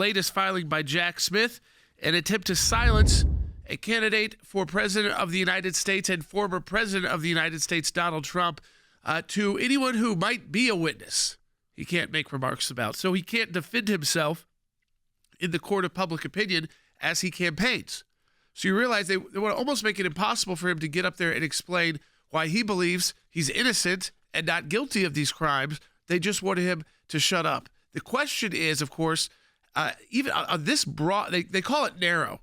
latest filing by Jack Smith, an attempt to silence a candidate for president of the United States and former president of the United States, Donald Trump, to anyone who might be a witness. He can't make remarks about, so he can't defend himself in the court of public opinion as he campaigns. So you realize they want to almost make it impossible for him to get up there and explain why he believes he's innocent and not guilty of these crimes. They just wanted him to shut up. The question is, of course, even on this broad, they call it narrow,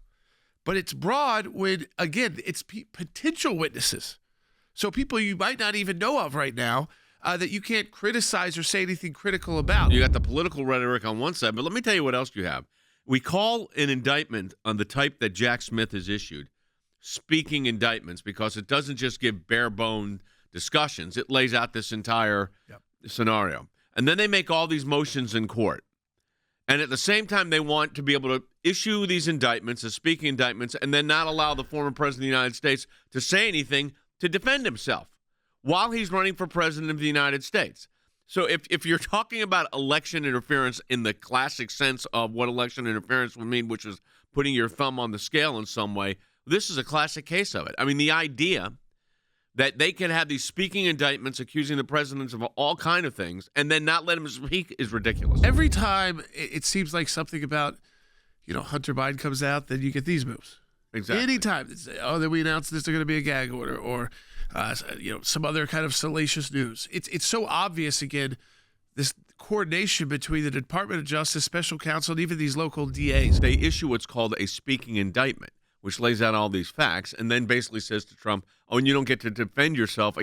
but it's broad when, again, it's potential witnesses. So people you might not even know of right now that you can't criticize or say anything critical about. You got the political rhetoric on one side, but let me tell you what else you have. We call an indictment on the type that Jack Smith has issued speaking indictments because it doesn't just give bare-bone discussions. It lays out this entire scenario. And then they make all these motions in court. And at the same time, they want to be able to issue these indictments as speaking indictments and then not allow the former president of the United States to say anything to defend himself while he's running for president of the United States. So if you're talking about election interference in the classic sense of what election interference would mean, which is putting your thumb on the scale in some way, this is a classic case of it. I mean, the idea that they can have these speaking indictments accusing the presidents of all kind of things and then not let him speak is ridiculous. Every time it seems like something about, Hunter Biden comes out, then you get these moves. Exactly. Anytime, then we announced there's going to be a gag order or, some other kind of salacious news. It's so obvious, again, this coordination between the Department of Justice, special counsel, and even these local DAs. They issue what's called a speaking indictment, which lays out all these facts and then basically says to Trump, and you don't get to defend yourself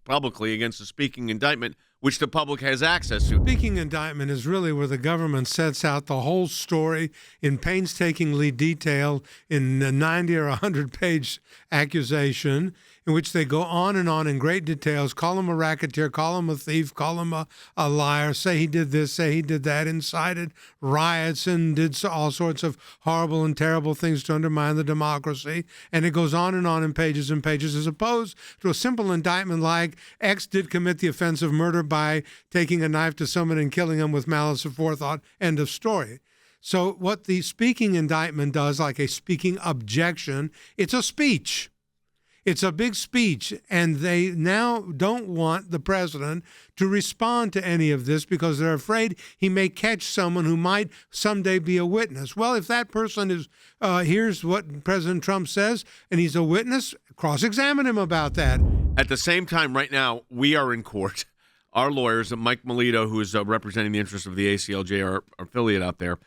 publicly against a speaking indictment, which the public has access to. Speaking indictment is really where the government sets out the whole story in painstakingly detail in a 90 or 100-page accusation in which they go on and on in great details, call him a racketeer, call him a thief, call him a liar, say he did this, say he did that, incited riots and did all sorts of horrible and terrible things to undermine the democracy. And it goes on in pages and pages, as opposed to a simple indictment like X did commit the offense of murder by taking a knife to someone and killing him with malice aforethought, end of story. So what the speaking indictment does, like a speaking objection, it's a speech. It's a big speech, and they now don't want the president to respond to any of this because they're afraid he may catch someone who might someday be a witness. Well, if that person is, here's what President Trump says, and he's a witness, cross-examine him about that. At the same time, right now, we are in court. Our lawyers, Mike Melito, who is representing the interests of the ACLJ, our affiliate out there,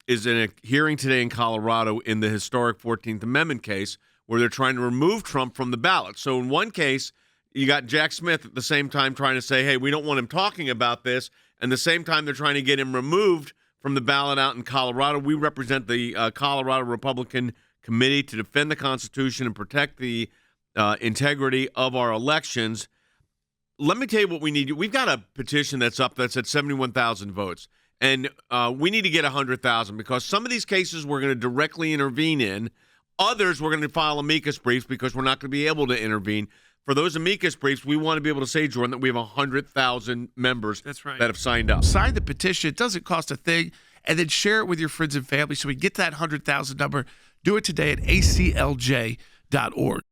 is in a hearing today in Colorado in the historic 14th Amendment case where they're trying to remove Trump from the ballot. So in one case, you got Jack Smith at the same time trying to say, hey, we don't want him talking about this. And the same time they're trying to get him removed from the ballot out in Colorado. We represent the Colorado Republican Committee to defend the Constitution and protect the integrity of our elections. Let me tell you what we need. We've got a petition that's up that's at 71,000 votes. And we need to get 100,000 because some of these cases we're going to directly intervene in. Others, we're going to file amicus briefs because we're not going to be able to intervene. For those amicus briefs, we want to be able to say, Jordan, that we have 100,000 members that have signed up. Sign the petition. It doesn't cost a thing. And then share it with your friends and family so we get that 100,000 number. Do it today at aclj.org.